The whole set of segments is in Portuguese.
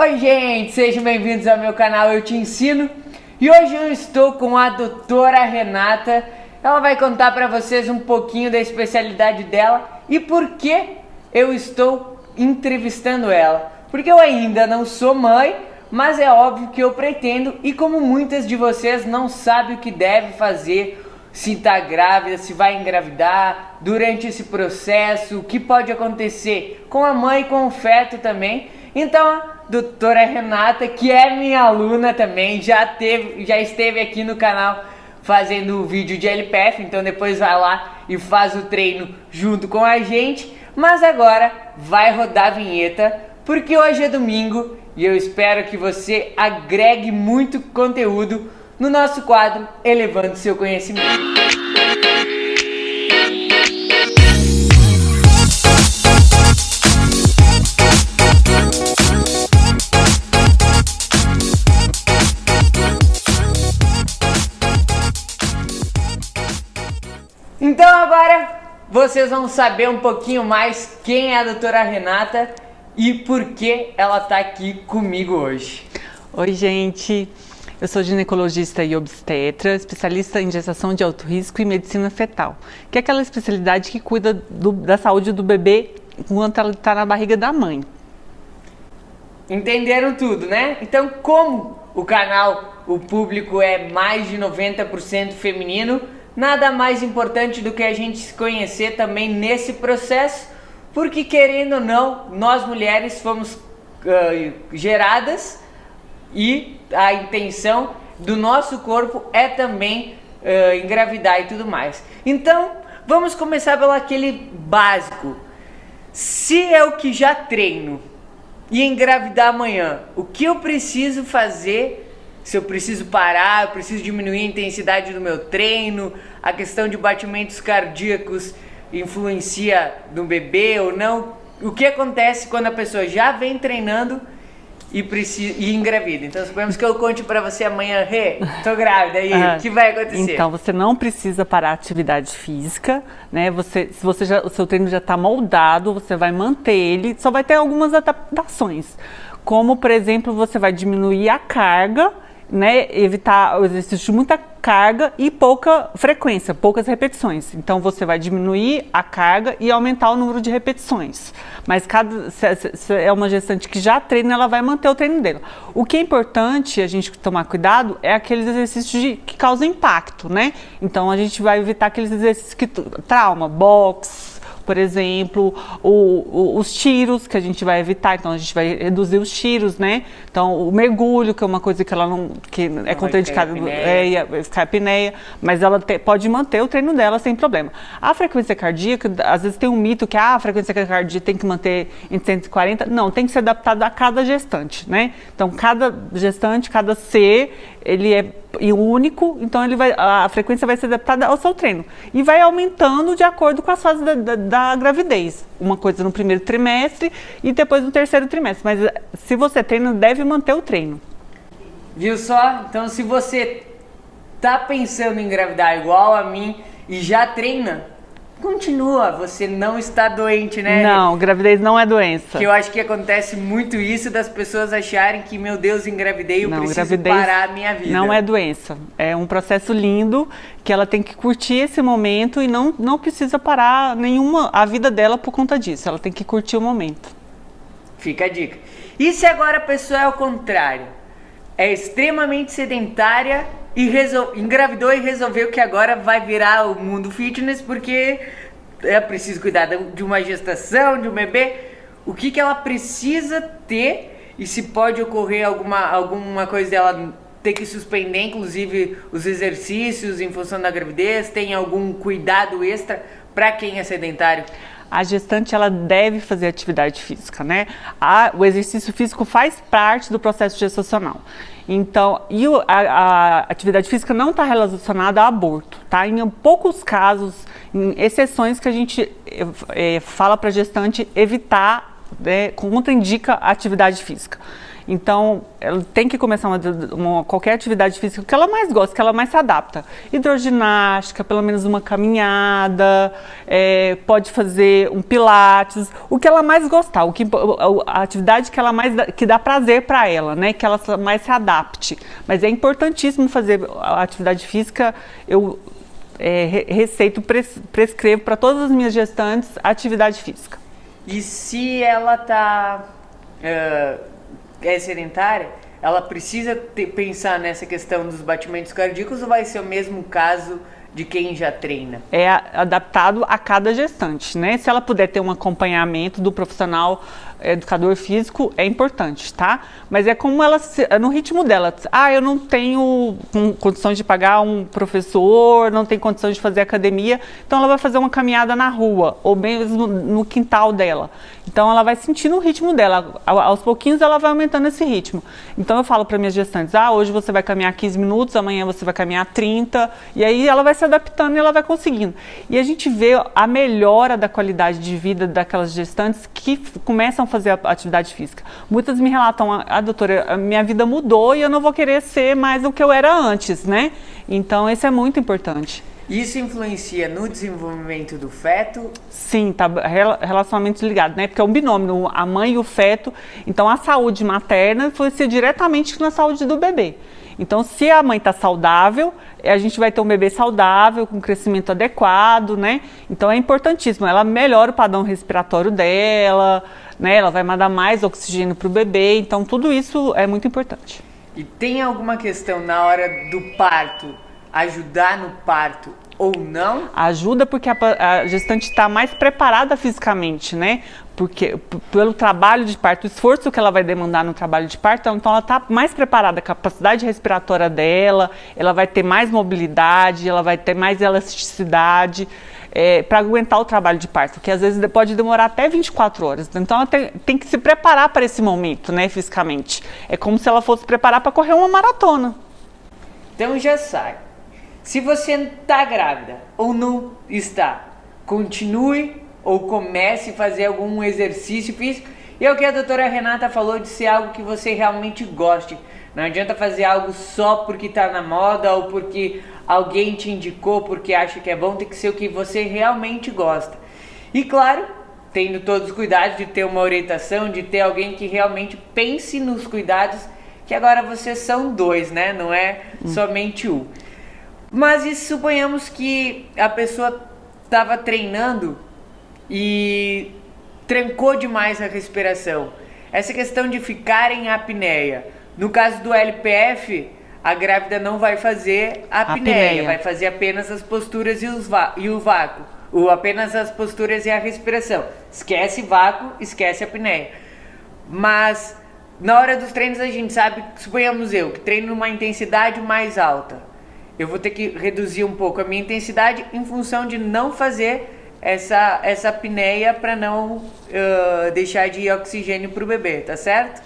Oi gente, sejam bem-vindos ao meu canal Eu Te Ensino. E hoje eu estou com a doutora Renata. Ela vai contar para vocês um pouquinho da especialidade dela e por que eu estou entrevistando ela. Porque eu ainda não sou mãe, mas é óbvio que eu pretendo, e como muitas de vocês não sabem o que deve fazer, se está grávida, se vai engravidar, durante esse processo, o que pode acontecer com a mãe e com o feto também. Então a doutora Renata, que é minha aluna também, já esteve aqui no canal fazendo o vídeo de LPF, então depois vai lá e faz o treino junto com a gente. Mas agora vai rodar a vinheta, porque hoje é domingo e eu espero que você agregue muito conteúdo no nosso quadro Elevando Seu Conhecimento. Então agora vocês vão saber um pouquinho mais quem é a doutora Renata e por que ela está aqui comigo hoje. Oi gente, eu sou ginecologista e obstetra, especialista em gestação de alto risco e medicina fetal, que é aquela especialidade que cuida da saúde do bebê enquanto ela está na barriga da mãe. Entenderam tudo, né? Então, como o canal, o público é mais de 90% feminino, nada mais importante do que a gente se conhecer também nesse processo, porque querendo ou não, nós mulheres fomos geradas e a intenção do nosso corpo é também engravidar e tudo mais. Então, vamos começar pelo aquele básico. Se eu que já treino e engravidar amanhã, o que eu preciso fazer? Se eu preciso parar, eu preciso diminuir a intensidade do meu treino, a questão de batimentos cardíacos influencia no bebê ou não? O que acontece quando a pessoa já vem treinando e engravida? Então, suponhamos que eu conte pra você amanhã, tô grávida, aí o que vai acontecer? Então, você não precisa parar a atividade física, né? Se o seu treino já está moldado, você vai manter ele, só vai ter algumas adaptações. Como, por exemplo, você vai diminuir a carga, né, evitar o exercício de muita carga e pouca frequência, poucas repetições. Então você vai diminuir a carga e aumentar o número de repetições. Mas se é uma gestante que já treina, ela vai manter o treino dela. O que é importante a gente tomar cuidado é aqueles exercícios que causam impacto, né? Então a gente vai evitar aqueles exercícios que trauma, boxe, por exemplo, os tiros que a gente vai evitar, então a gente vai reduzir os tiros, né? Então o mergulho, que é uma coisa que ela que é contraindicada, vai ficar apneia, mas ela pode manter o treino dela sem problema. A frequência cardíaca, às vezes tem um mito que a frequência cardíaca tem que manter em 140, não, tem que ser adaptado a cada gestante, né? Então cada gestante, cada ser, ele é único, então a frequência vai ser adaptada ao seu treino e vai aumentando de acordo com as fases da gravidez. Uma coisa no primeiro trimestre e depois no terceiro trimestre, mas se você treina, deve manter o treino. Viu só? Então se você tá pensando em engravidar igual a mim e já treina, continua, você não está doente, né? Não, gravidez não é doença. Que eu acho que acontece muito isso das pessoas acharem que, meu Deus, engravidei, eu preciso parar a minha vida. Não é doença, é um processo lindo que ela tem que curtir esse momento e não precisa parar a vida dela por conta disso, ela tem que curtir o momento. Fica a dica. E se agora a pessoa é o contrário? É extremamente sedentária e engravidou e resolveu que agora vai virar o mundo fitness porque é preciso cuidar de uma gestação, de um bebê. O que ela precisa ter e se pode ocorrer alguma coisa dela ter que suspender, inclusive os exercícios em função da gravidez? Tem algum cuidado extra para quem é sedentário? A gestante, ela deve fazer atividade física, né? O exercício físico faz parte do processo gestacional. Então, a atividade física não está relacionada a aborto, tá? Em poucos casos, em exceções que a gente fala para a gestante evitar né, contraindica a atividade física. Então, ela tem que começar qualquer atividade física que ela mais gosta, que ela mais se adapta. Hidroginástica, pelo menos uma caminhada, pode fazer um pilates, o que ela mais gostar, a atividade que dá prazer para ela, né? Que ela mais se adapte. Mas é importantíssimo fazer a atividade física. Eu receito, prescrevo para todas as minhas gestantes atividade física. E se ela é sedentária, ela precisa pensar nessa questão dos batimentos cardíacos ou vai ser o mesmo caso de quem já treina? É adaptado a cada gestante, né? Se ela puder ter um acompanhamento do profissional educador físico, é importante, tá? Mas é como ela, no ritmo dela. Eu não tenho condições de pagar um professor, não tenho condições de fazer academia, então ela vai fazer uma caminhada na rua, ou mesmo no quintal dela. Então ela vai sentir no ritmo dela, aos pouquinhos ela vai aumentando esse ritmo. Então eu falo para minhas gestantes, hoje você vai caminhar 15 minutos, amanhã você vai caminhar 30, e aí ela vai se adaptando e ela vai conseguindo. E a gente vê a melhora da qualidade de vida daquelas gestantes que começam a fazer a atividade física. Muitas me relatam, doutora, a minha vida mudou e eu não vou querer ser mais o que eu era antes, né? Então isso é muito importante. Isso influencia no desenvolvimento do feto? Sim, tá relacionamento ligado, né? Porque é um binômio, a mãe e o feto. Então a saúde materna influencia diretamente na saúde do bebê. Então, se a mãe está saudável, a gente vai ter um bebê saudável, com crescimento adequado, né? Então, é importantíssimo. Ela melhora o padrão respiratório dela, né? Ela vai mandar mais oxigênio para o bebê. Então, tudo isso é muito importante. E tem alguma questão na hora do parto, ajudar no parto ou não? Ajuda porque a gestante está mais preparada fisicamente, né? Porque pelo trabalho de parto, o esforço que ela vai demandar no trabalho de parto, então ela está mais preparada, a capacidade respiratória dela, ela vai ter mais mobilidade, ela vai ter mais elasticidade para aguentar o trabalho de parto, que às vezes pode demorar até 24 horas. Então ela tem que se preparar para esse momento, né, fisicamente. É como se ela fosse preparar para correr uma maratona. Então já sabe. Se você está grávida ou não está, continue ou comece a fazer algum exercício físico. E é o que a doutora Renata falou de ser algo que você realmente goste. Não adianta fazer algo só porque está na moda ou porque alguém te indicou, porque acha que é bom. Tem que ser o que você realmente gosta. E claro, tendo todos os cuidados de ter uma orientação, de ter alguém que realmente pense nos cuidados, que agora vocês são dois, né? Não é somente um. Mas e suponhamos que a pessoa estava treinando e trancou demais a respiração. Essa questão de ficar em apneia. No caso do LPF, a grávida não vai fazer a apneia, vai fazer apenas as posturas e o vácuo. Ou apenas as posturas e a respiração. Esquece vácuo, esquece a apneia. Mas na hora dos treinos a gente sabe, suponhamos eu, que treino numa intensidade mais alta. Eu vou ter que reduzir um pouco a minha intensidade em função de não fazer essa apneia para não deixar de ir oxigênio para o bebê, tá certo?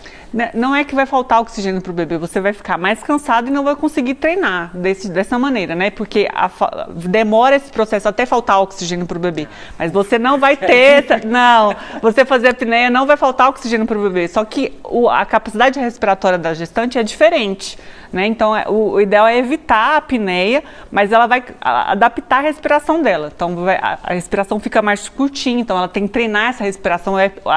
Não é que vai faltar oxigênio para o bebê, você vai ficar mais cansado e não vai conseguir treinar dessa maneira, né? Porque demora esse processo até faltar oxigênio para o bebê. Mas você não vai ter, você fazer apneia não vai faltar oxigênio para o bebê. Só que a capacidade respiratória da gestante é diferente, né? Então o ideal é evitar a apneia, mas ela vai adaptar a respiração dela. Então a respiração fica mais curtinha, então ela tem que treinar essa respiração.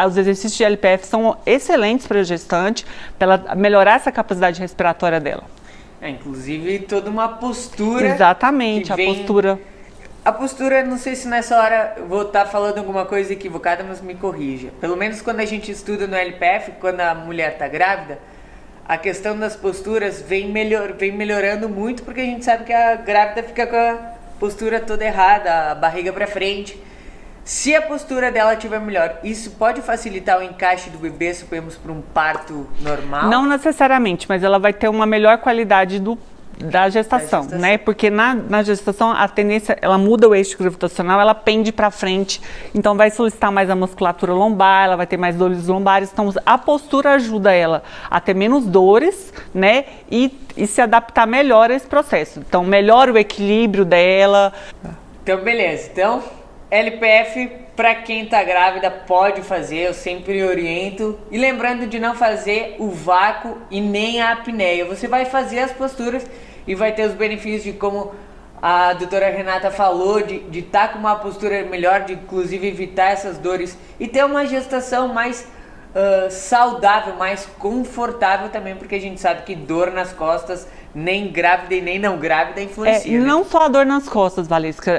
Os exercícios de LPF são excelentes para a gestante, para ela melhorar essa capacidade respiratória dela. Inclusive toda uma postura. Exatamente, postura. A postura, não sei se nessa hora eu vou estar falando alguma coisa equivocada, mas me corrija. Pelo menos quando a gente estuda no LPF, quando a mulher está grávida, a questão das posturas vem melhorando muito, porque a gente sabe que a grávida fica com a postura toda errada, a barriga para frente. Se a postura dela estiver melhor, isso pode facilitar o encaixe do bebê, suponhamos, para um parto normal? Não necessariamente, mas ela vai ter uma melhor qualidade da gestação, né? Porque na gestação a tendência, ela muda o eixo gravitacional, ela pende para frente, então vai solicitar mais a musculatura lombar, ela vai ter mais dores lombares, então a postura ajuda ela a ter menos dores, né? E se adaptar melhor a esse processo. Então melhora o equilíbrio dela. Então beleza, LPF para quem tá grávida pode fazer, eu sempre oriento. E lembrando de não fazer o vácuo e nem a apneia. Você vai fazer as posturas e vai ter os benefícios de, como a doutora Renata falou, de estar com uma postura melhor, de inclusive evitar essas dores e ter uma gestação mais saudável, mais confortável também, porque a gente sabe que dor nas costas nem grávida e nem não grávida influencia. E não só a dor nas costas, Valesca.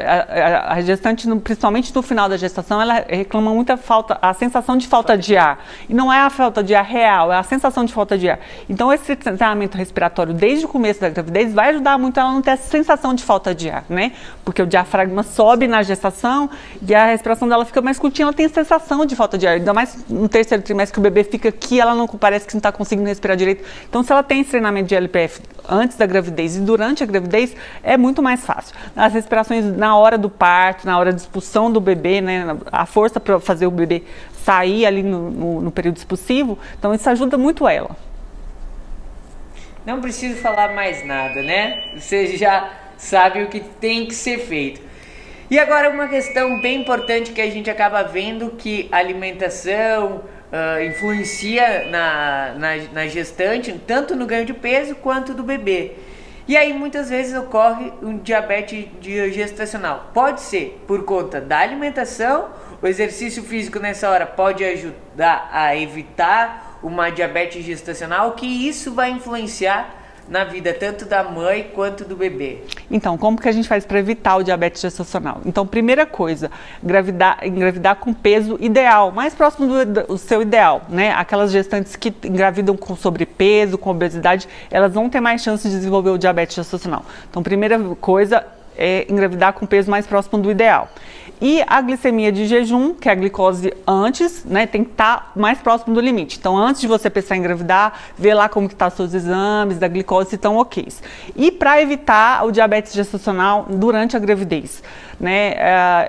A gestante, principalmente no final da gestação, ela reclama muita a sensação de falta de ar. E não é a falta de ar real, é a sensação de falta de ar. Então, esse treinamento respiratório desde o começo da gravidez vai ajudar muito ela a não ter essa sensação de falta de ar, né? Porque o diafragma sobe na gestação e a respiração dela fica mais curtinha, ela tem a sensação de falta de ar. Ainda mais no terceiro trimestre que o bebê fica aqui, ela não parece que não está conseguindo respirar direito. Então, se ela tem esse treinamento de LPF antes da gravidez e durante a gravidez, é muito mais fácil. As respirações na hora do parto, na hora de expulsão do bebê, né, a força para fazer o bebê sair ali no período expulsivo, então isso ajuda muito ela. Não preciso falar mais nada, né? Você já sabe o que tem que ser feito. E agora uma questão bem importante que a gente acaba vendo, que a alimentação influencia na gestante, tanto no ganho de peso quanto do bebê. E aí muitas vezes ocorre um diabetes gestacional. Pode ser por conta da alimentação, o exercício físico nessa hora pode ajudar a evitar uma diabetes gestacional, que isso vai influenciar na vida tanto da mãe quanto do bebê. Então, como que a gente faz para evitar o diabetes gestacional? Então, primeira coisa, engravidar com peso ideal, mais próximo do seu ideal, né? Aquelas gestantes que engravidam com sobrepeso, com obesidade, elas vão ter mais chance de desenvolver o diabetes gestacional. Então, primeira coisa é engravidar com peso mais próximo do ideal. E a glicemia de jejum, que é a glicose antes, né, tem que estar mais próximo do limite. Então, antes de você pensar em engravidar, vê lá como que estão os seus exames da glicose, se estão ok. E para evitar o diabetes gestacional durante a gravidez, né,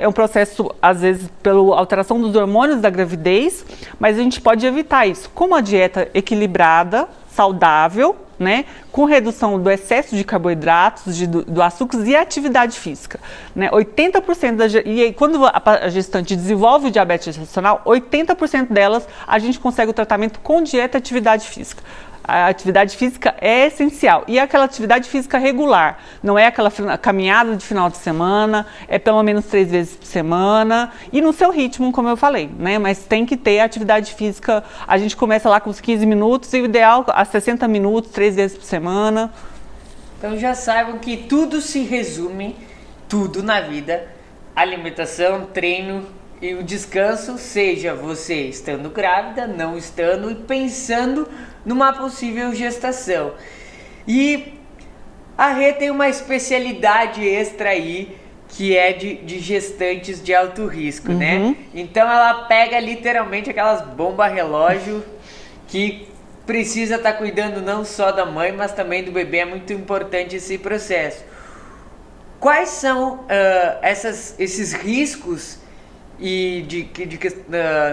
é um processo, às vezes, pela alteração dos hormônios da gravidez, mas a gente pode evitar isso com uma dieta equilibrada, saudável, né, com redução do excesso de carboidratos, do açúcar e atividade física, né, 80% e aí, quando a gestante desenvolve o diabetes gestacional, 80% delas a gente consegue o tratamento com dieta e atividade física. A atividade física é essencial e é aquela atividade física regular, não é aquela caminhada de final de semana, é pelo menos 3 vezes por semana e no seu ritmo, como eu falei, né? Mas tem que ter atividade física, a gente começa lá com os 15 minutos e o ideal a 60 minutos, 3 vezes por semana. Então já saibam que tudo se resume, tudo na vida, alimentação, treino e o descanso, seja você estando grávida, não estando e pensando numa possível gestação. E a Rê tem uma especialidade extra aí, que é de gestantes de alto risco, né? Então ela pega literalmente aquelas bombas relógio que precisa estar cuidando não só da mãe, mas também do bebê. É muito importante esse processo. Quais são esses riscos e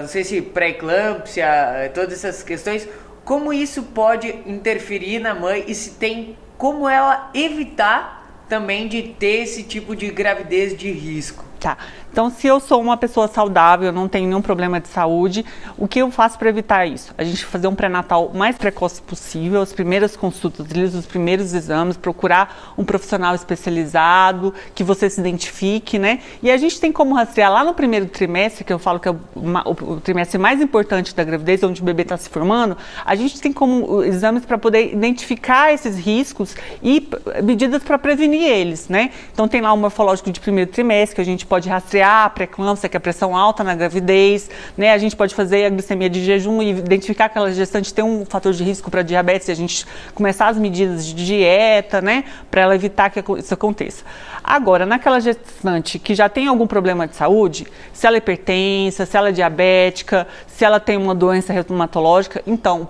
não sei se pré-eclâmpsia, todas essas questões, como isso pode interferir na mãe e se tem como ela evitar também de ter esse tipo de gravidez de risco? Tá, então se eu sou uma pessoa saudável, eu não tenho nenhum problema de saúde, o que eu faço para evitar isso? A gente fazer um pré-natal o mais precoce possível, as primeiras consultas, os primeiros exames, procurar um profissional especializado, que você se identifique, né? E a gente tem como rastrear lá no primeiro trimestre, que eu falo que é o trimestre mais importante da gravidez, onde o bebê está se formando, a gente tem como exames para poder identificar esses riscos e medidas para prevenir eles, né? Então tem lá o morfológico de primeiro trimestre, que a gente pode rastrear a pré-eclâmpsia, que é a pressão alta na gravidez, né? A gente pode fazer a glicemia de jejum e identificar que aquela gestante tem um fator de risco para diabetes e a gente começar as medidas de dieta, né? Para ela evitar que isso aconteça. Agora, naquela gestante que já tem algum problema de saúde, se ela é hipertensa, se ela é diabética, se ela tem uma doença reumatológica, então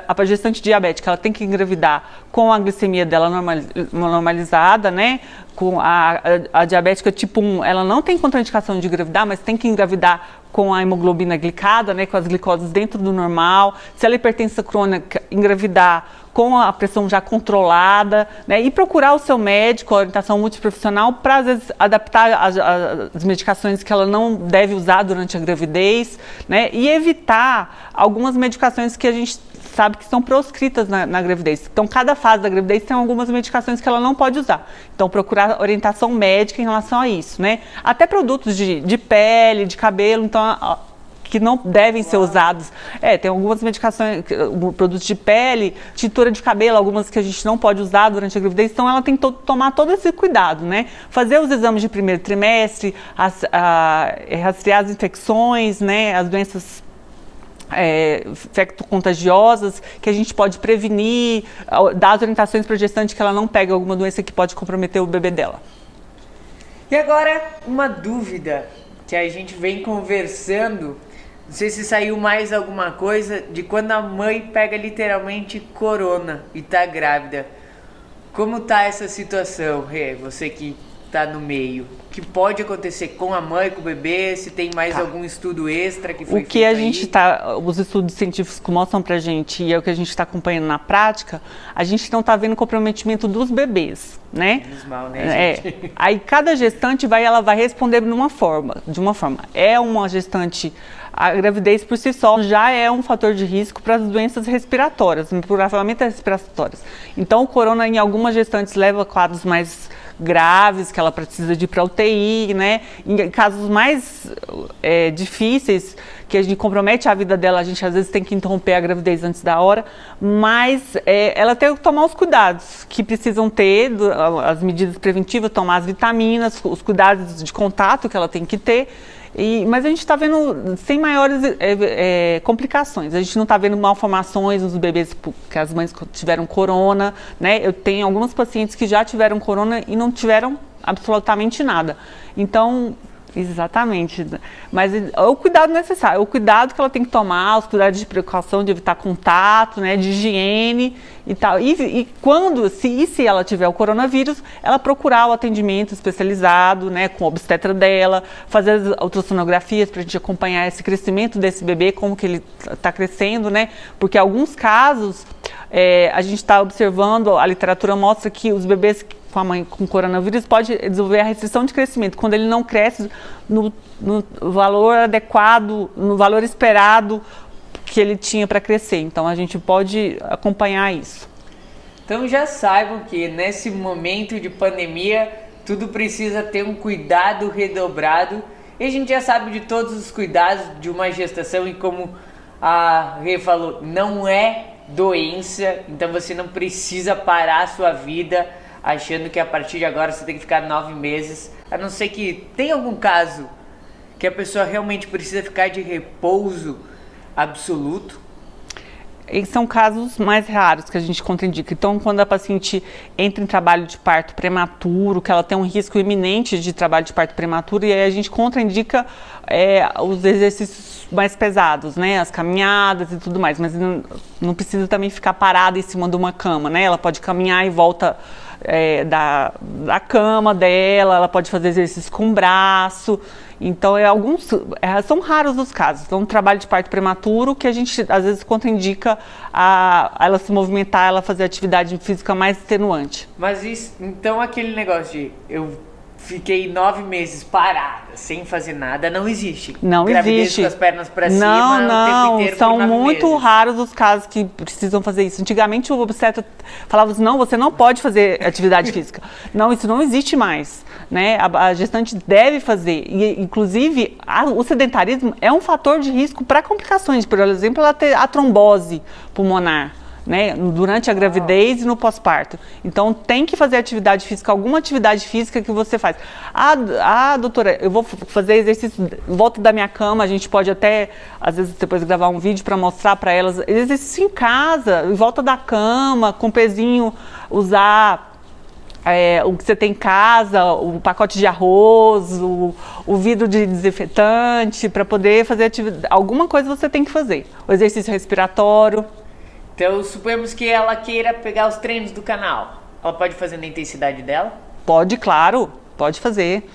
a gestante diabética ela tem que engravidar com a glicemia dela normalizada, né? com a diabética tipo 1, ela não tem contraindicação de engravidar, mas tem que engravidar com a hemoglobina glicada, né, com as glicoses dentro do normal. Se ela é hipertensa crônica, engravidar com a pressão já controlada, né, e procurar o seu médico, a orientação multiprofissional, para às vezes adaptar as medicações que ela não deve usar durante a gravidez, né, e evitar algumas medicações que a gente sabe que são proscritas na gravidez. Então, cada fase da gravidez tem algumas medicações que ela não pode usar. Então, procurar orientação médica em relação a isso, né? Até produtos de pele, de cabelo, então, que não devem ser usados. Tem algumas medicações, produtos de pele, tintura de cabelo, algumas que a gente não pode usar durante a gravidez, então ela tem que tomar todo esse cuidado, né? Fazer os exames de primeiro trimestre, rastrear as infecções, né? As doenças infecto-contagiosas que a gente pode prevenir, dar as orientações para a gestante que ela não pegue alguma doença que pode comprometer o bebê dela. E agora, uma dúvida que a gente vem conversando, não sei se saiu mais alguma coisa, de quando a mãe pega literalmente corona e tá grávida. Como tá essa situação, Rê? Você que tá no meio. O que pode acontecer com a mãe, com o bebê? Se tem mais algum estudo extra que foi feito? O que a gente os estudos científicos mostram pra gente, e é o que a gente está acompanhando na prática, a gente não tá vendo comprometimento dos bebês, né? Menos mal, né, gente? Aí cada gestante ela vai responder de uma forma. É uma gestante, a gravidez por si só já é um fator de risco para as doenças respiratórias, provavelmente respiratórias. Então o corona em algumas gestantes leva a quadros mais graves, que ela precisa de ir para UTI, né? Em casos mais difíceis, que a gente compromete a vida dela, a gente às vezes tem que interromper a gravidez antes da hora, mas ela tem que tomar os cuidados que precisam ter, as medidas preventivas, tomar as vitaminas, os cuidados de contato que ela tem que ter. Mas a gente está vendo sem maiores complicações. A gente não está vendo malformações nos bebês que as mães tiveram corona, né? Eu tenho algumas pacientes que já tiveram corona e não tiveram absolutamente nada. Então, exatamente. Mas é o cuidado necessário, é o cuidado que ela tem que tomar, os cuidados de precaução, de evitar contato, né, de higiene e tal. E quando, se ela tiver o coronavírus, ela procurar o atendimento especializado, né, com o obstetra dela, fazer as ultrassonografias para a gente acompanhar esse crescimento desse bebê, como que ele está crescendo, né? Porque em alguns casos a gente está observando, a literatura mostra que os bebês com a mãe com coronavírus pode desenvolver a restrição de crescimento, quando ele não cresce no valor adequado, no valor esperado que ele tinha para crescer. Então a gente pode acompanhar isso. Então já saibam que nesse momento de pandemia tudo precisa ter um cuidado redobrado, e a gente já sabe de todos os cuidados de uma gestação, e como a Rê falou, não é doença, então você não precisa parar a sua vida achando que a partir de agora você tem que ficar 9 meses, a não ser que tenha algum caso que a pessoa realmente precisa ficar de repouso absoluto. E são casos mais raros que a gente contraindica. Então, quando a paciente entra em trabalho de parto prematuro, que ela tem um risco iminente de trabalho de parto prematuro, e aí a gente contraindica os exercícios mais pesados, né? As caminhadas e tudo mais, mas não precisa também ficar parada em cima de uma cama, né? Ela pode caminhar e volta da cama dela, ela pode fazer exercício com o braço. Então, são raros os casos. Então, um trabalho de parto prematuro que a gente, às vezes, contraindica a ela se movimentar, ela fazer atividade física mais extenuante. Mas isso, então, aquele negócio de eu fiquei 9 meses parada, sem fazer nada, não existe. Não Gravidez existe. Com as pernas para cima, não, o tempo inteiro são por 9 muito meses. raros os casos que precisam fazer isso. Antigamente o obstetra falava assim, não, você não pode fazer atividade física. Não, isso não existe mais, né? A gestante deve fazer. E, inclusive, o sedentarismo é um fator de risco para complicações. Por exemplo, ela ter a trombose pulmonar, né, durante a gravidez e no pós-parto. Então, tem que fazer atividade física, alguma atividade física que você faz. Doutora, eu vou fazer exercício em volta da minha cama, a gente pode até, às vezes, depois gravar um vídeo para mostrar para elas, exercício em casa, em volta da cama, com pezinho, usar o que você tem em casa, o pacote de arroz, o vidro de desinfetante, para poder fazer atividade. Alguma coisa você tem que fazer. O exercício respiratório. Então, suponhamos que ela queira pegar os treinos do canal. Ela pode fazer na intensidade dela? Pode, claro, pode fazer.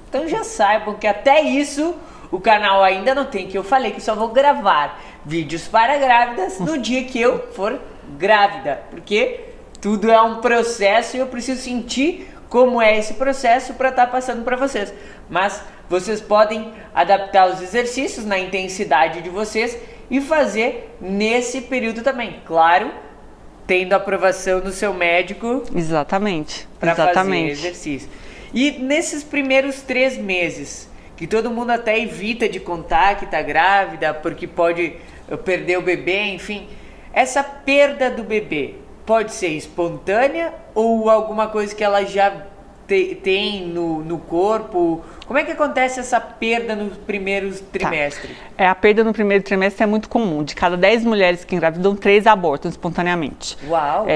Então já saibam que até isso o canal ainda não tem, que eu falei que só vou gravar vídeos para grávidas no dia que eu for grávida, porque tudo é um processo e eu preciso sentir como é esse processo para estar passando para vocês. Mas vocês podem adaptar os exercícios na intensidade de vocês e fazer nesse período também, claro, tendo aprovação do seu médico. Exatamente. Para fazer exercício. E nesses primeiros 3 meses, que todo mundo até evita de contar que está grávida, porque pode perder o bebê, enfim, essa perda do bebê pode ser espontânea ou alguma coisa que ela já tem no corpo? Como é que acontece essa perda no primeiro trimestre? A perda no primeiro trimestre é muito comum. De cada 10 mulheres que engravidam, 3 abortam espontaneamente. Uau!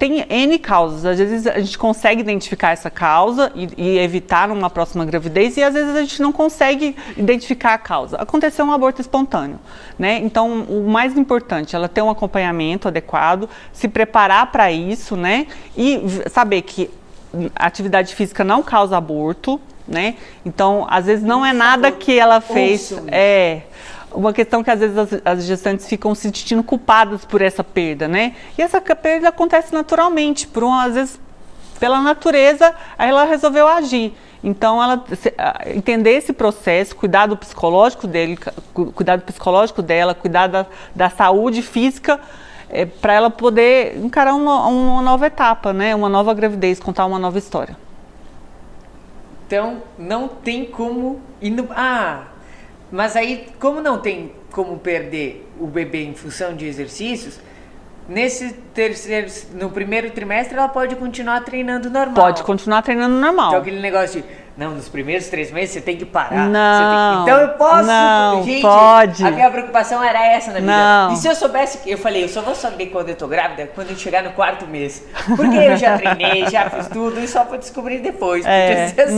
Tem N causas. Às vezes a gente consegue identificar essa causa e evitar uma próxima gravidez, e às vezes a gente não consegue identificar a causa. Aconteceu um aborto espontâneo, né? Então, o mais importante, ela ter um acompanhamento adequado, se preparar para isso, né? E saber que a atividade física não causa aborto, né? Então, às vezes não é nada que ela fez. É uma questão que às vezes as gestantes ficam se sentindo culpadas por essa perda, né? E essa perda acontece naturalmente, às vezes pela natureza, aí ela resolveu agir. Então, ela entender esse processo, cuidar do psicológico dela, cuidar da saúde física, para ela poder encarar uma nova etapa, né? Uma nova gravidez, contar uma nova história. Então, não tem como mas aí, como não tem como perder o bebê em função de exercícios, no primeiro trimestre ela pode continuar treinando normal. Pode continuar treinando normal. Então aquele negócio de, não, nos primeiros 3 meses você tem que parar. Não. Então eu posso. Não, gente, pode. A minha preocupação era essa na vida. Não. E se eu soubesse, eu falei, eu só vou saber quando eu tô grávida, quando eu chegar no 4º mês. Porque eu já treinei, já fiz tudo e só vou descobrir depois. Assim.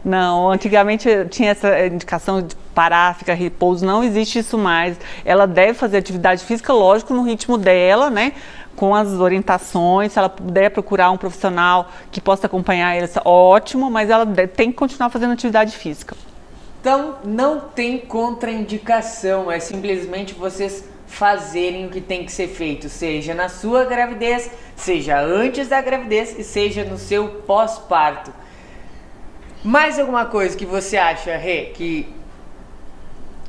Não. Antigamente tinha essa indicação de parar, ficar repouso. Não existe isso mais. Ela deve fazer atividade física, lógico, no ritmo dela, né? Com as orientações, se ela puder procurar um profissional que possa acompanhar ela, ótimo, mas ela tem que continuar fazendo atividade física. Então, não tem contraindicação, é simplesmente vocês fazerem o que tem que ser feito, seja na sua gravidez, seja antes da gravidez e seja no seu pós-parto. Mais alguma coisa que você acha, Rê, que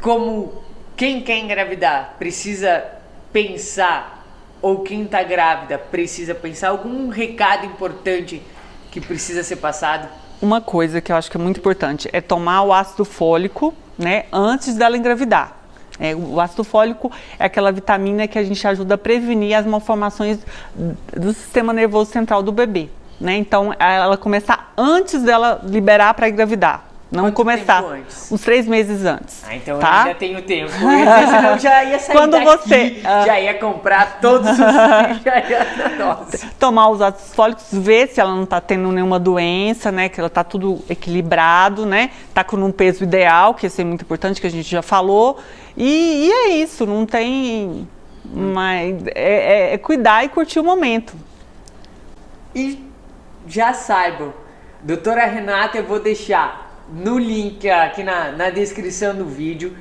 como quem quer engravidar precisa pensar, ou quem está grávida precisa pensar, algum recado importante que precisa ser passado? Uma coisa que eu acho que é muito importante é tomar o ácido fólico, né, antes dela engravidar. O ácido fólico é aquela vitamina que a gente ajuda a prevenir as malformações do sistema nervoso central do bebê, né? Então, ela começar antes dela liberar para engravidar. Não Quanto começar tempo antes? uns 3 meses antes. Então tá? eu ainda tenho tempo. Senão já ia sair daqui, já ia comprar todos os... Nossa. Tomar os ácidos fólicos, ver se ela não está tendo nenhuma doença, né? Que ela está tudo equilibrado, né? Está com um peso ideal, que isso é muito importante, que a gente já falou. E é isso, não tem... Mas é cuidar e curtir o momento. E já saibam, doutora Renata, eu vou deixar no link aqui na descrição do vídeo.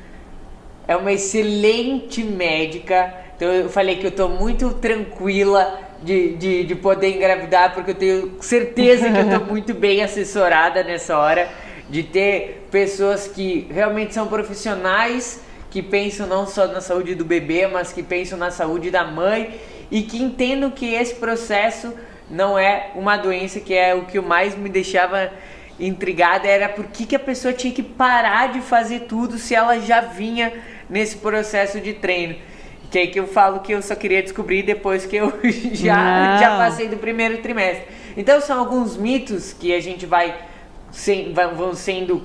É uma excelente médica. Então eu falei que eu tô muito tranquila de poder engravidar, porque eu tenho certeza que eu tô muito bem assessorada nessa hora, de ter pessoas que realmente são profissionais, que pensam não só na saúde do bebê, mas que pensam na saúde da mãe e que entendam que esse processo não é uma doença, que é o que mais me deixava intrigada, era por que a pessoa tinha que parar de fazer tudo se ela já vinha nesse processo de treino. Que é que eu falo que eu só queria descobrir depois que eu já passei do primeiro trimestre. Então são alguns mitos que a gente vão sendo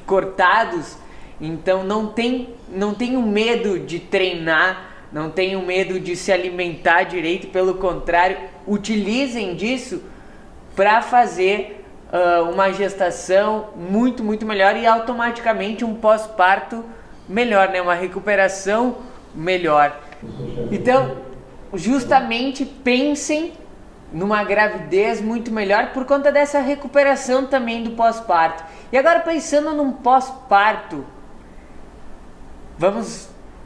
cortados. Então não tenham medo de treinar, não tenham medo de se alimentar direito, pelo contrário, utilizem disso para fazer uma gestação muito, muito melhor e automaticamente um pós-parto melhor, né? Uma recuperação melhor. Então, justamente pensem numa gravidez muito melhor por conta dessa recuperação também do pós-parto. E agora pensando num pós-parto,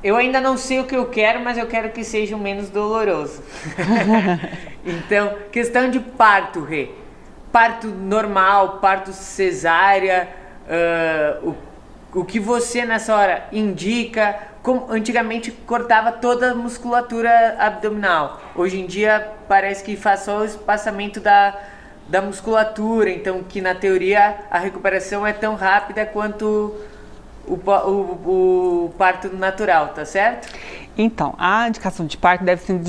eu ainda não sei o que eu quero, mas eu quero que seja o menos doloroso. Então, questão de parto, Rê. Parto normal, parto cesárea, o que você nessa hora indica? Como antigamente cortava toda a musculatura abdominal. Hoje em dia parece que faz só o espaçamento da musculatura, então que na teoria a recuperação é tão rápida quanto o parto natural, tá certo? Então, a indicação de parto deve ser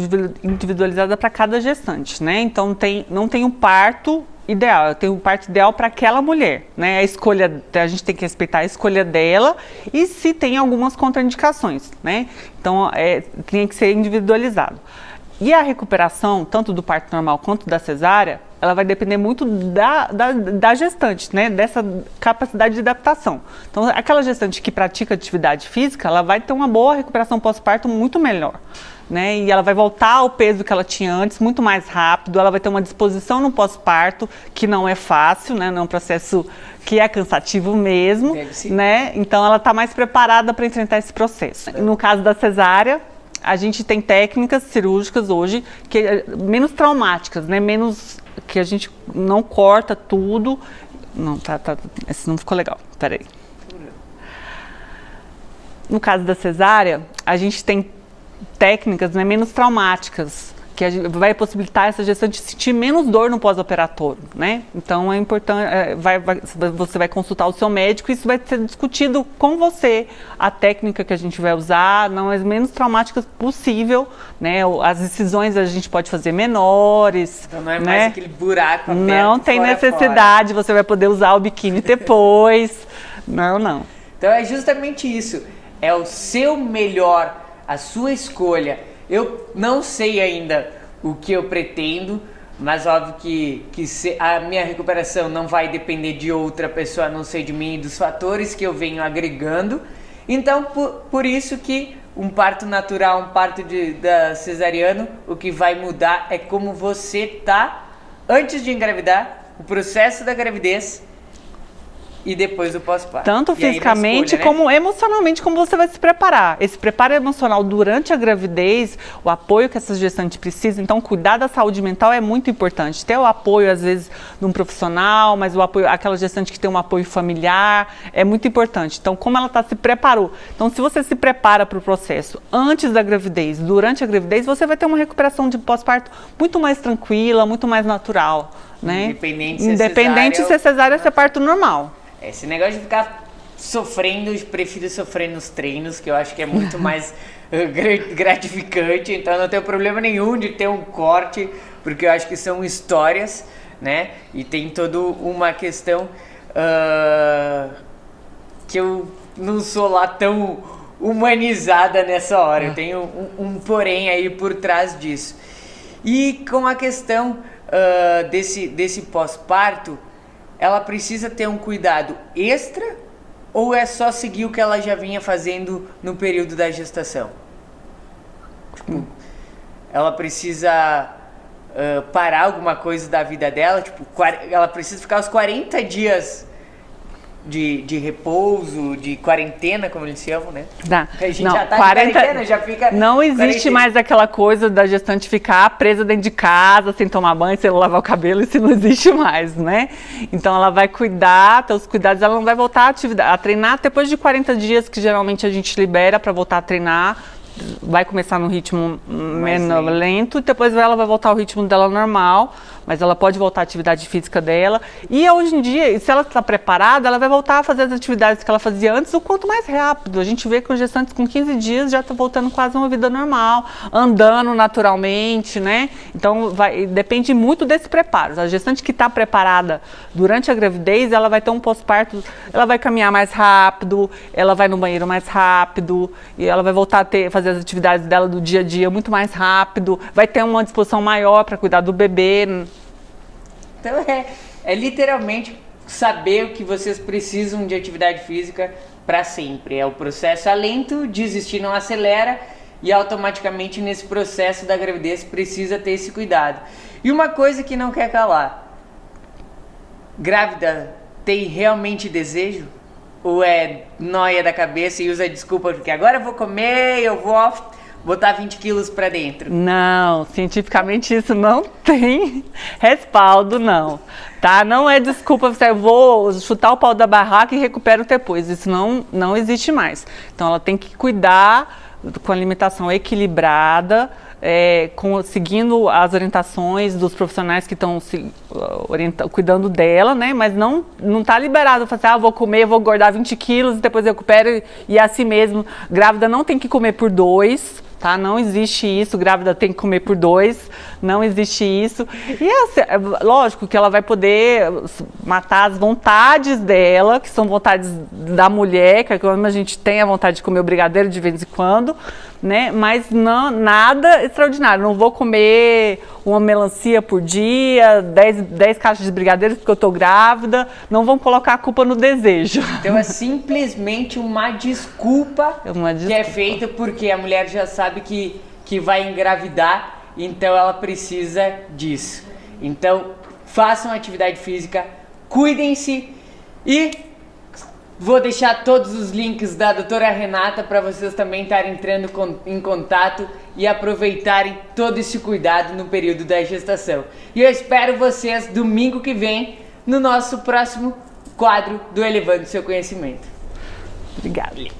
individualizada para cada gestante, né? Então, não tem um parto ideal, tem um parto ideal para aquela mulher, né? A gente tem que respeitar a escolha dela e se tem algumas contraindicações, né? Então, tem que ser individualizado. E a recuperação, tanto do parto normal quanto da cesárea, ela vai depender muito da gestante, né? Dessa capacidade de adaptação. Então, aquela gestante que pratica atividade física, ela vai ter uma boa recuperação pós-parto muito melhor, né? E ela vai voltar ao peso que ela tinha antes muito mais rápido, ela vai ter uma disposição no pós-parto que não é fácil, né? Não é um processo que é cansativo mesmo, né? Então, ela está mais preparada para enfrentar esse processo. No caso da cesárea, a gente tem técnicas cirúrgicas hoje que menos traumáticas, né? Menos que a gente não corta tudo. Não, esse não ficou legal. Peraí. No caso da cesárea, a gente tem técnicas, né, menos traumáticas, que vai possibilitar essa gestante sentir menos dor no pós-operatório, né? Então é importante, você vai consultar o seu médico e isso vai ser discutido com você, a técnica que a gente vai usar, não as menos traumáticas possível, né? As incisões a gente pode fazer menores. Então não é mais aquele buraco aberto. Não tem necessidade, você vai poder usar o biquíni depois. Não. Então é justamente isso, é o seu melhor, a sua escolha. Eu não sei ainda o que eu pretendo, mas óbvio que a minha recuperação não vai depender de outra pessoa, a não ser de mim e dos fatores que eu venho agregando. Então, por isso que um parto natural, um parto da cesariano, o que vai mudar é como você tá antes de engravidar, o processo da gravidez e depois o pós-parto. Tanto fisicamente como emocionalmente, como você vai se preparar. Esse preparo emocional durante a gravidez, o apoio que essa gestante precisa, então cuidar da saúde mental é muito importante. Ter o apoio, às vezes, de um profissional, mas o apoio, aquela gestante que tem um apoio familiar, é muito importante. Então, como ela se preparou. Então, se você se prepara para o processo antes da gravidez, durante a gravidez, você vai ter uma recuperação de pós-parto muito mais tranquila, muito mais natural, né? Independente se é cesárea ou se é parto normal. Esse negócio de ficar sofrendo, eu prefiro sofrer nos treinos, que eu acho que é muito mais gratificante, então não tenho problema nenhum de ter um corte, porque eu acho que são histórias, né? E tem toda uma questão que eu não sou lá tão humanizada nessa hora, eu tenho um porém aí por trás disso. E com a questão desse pós-parto, ela precisa ter um cuidado extra ou é só seguir o que ela já vinha fazendo no período da gestação? Tipo, ela precisa parar alguma coisa da vida dela? Tipo, ela precisa ficar os 40 dias de repouso, de quarentena, como eles chamam, né? A gente já tá 40, de quarentena, já fica... Não existe mais aquela coisa da gestante ficar presa dentro de casa, sem tomar banho, sem lavar o cabelo, isso não existe mais, né? Então ela vai cuidar, ter os cuidados, ela não vai voltar a treinar depois de 40 dias, que geralmente a gente libera para voltar a treinar. Vai começar no ritmo menor, lento, e depois ela vai voltar ao ritmo dela normal, mas ela pode voltar à atividade física dela. E hoje em dia, se ela está preparada, ela vai voltar a fazer as atividades que ela fazia antes o quanto mais rápido. A gente vê que os gestantes com 15 dias já estão voltando quase a uma vida normal, andando naturalmente, né? Então, depende muito desse preparo. A gestante que está preparada durante a gravidez, ela vai ter um pós-parto, ela vai caminhar mais rápido, ela vai no banheiro mais rápido, e ela vai voltar a fazer as atividades dela do dia a dia muito mais rápido, vai ter uma disposição maior para cuidar do bebê. Então é literalmente saber o que vocês precisam de atividade física para sempre. É o processo lento, desistir não acelera, e automaticamente nesse processo da gravidez precisa ter esse cuidado. E uma coisa que não quer calar: grávida tem realmente desejo? Ou é nóia da cabeça e usa desculpa porque agora eu vou comer, eu vou botar 20 quilos pra dentro? Não, cientificamente isso não tem respaldo, não. Tá? Não é desculpa, eu vou chutar o pau da barraca e recupero depois. Isso não existe mais. Então ela tem que cuidar com alimentação equilibrada, seguindo as orientações dos profissionais que estão cuidando dela, né? Mas não está liberado falar assim, vou comer, vou engordar 20 quilos e depois eu recupero, e é assim mesmo. Grávida não tem que comer por 2, tá? Não existe isso, grávida tem que comer por 2, não existe isso. E é lógico que ela vai poder matar as vontades dela, que são vontades da mulher, que como a gente tem a vontade de comer o brigadeiro de vez em quando, né? Mas nada extraordinário. Não vou comer uma melancia por dia, 10 caixas de brigadeiro porque eu tô grávida. Não vão colocar a culpa no desejo. Então é simplesmente uma desculpa, que é feita porque a mulher já sabe que vai engravidar, então ela precisa disso. Então façam atividade física, cuidem-se, e vou deixar todos os links da doutora Renata para vocês também estarem entrando em contato e aproveitarem todo esse cuidado no período da gestação. E eu espero vocês domingo que vem no nosso próximo quadro do Elevando Seu Conhecimento. Obrigada.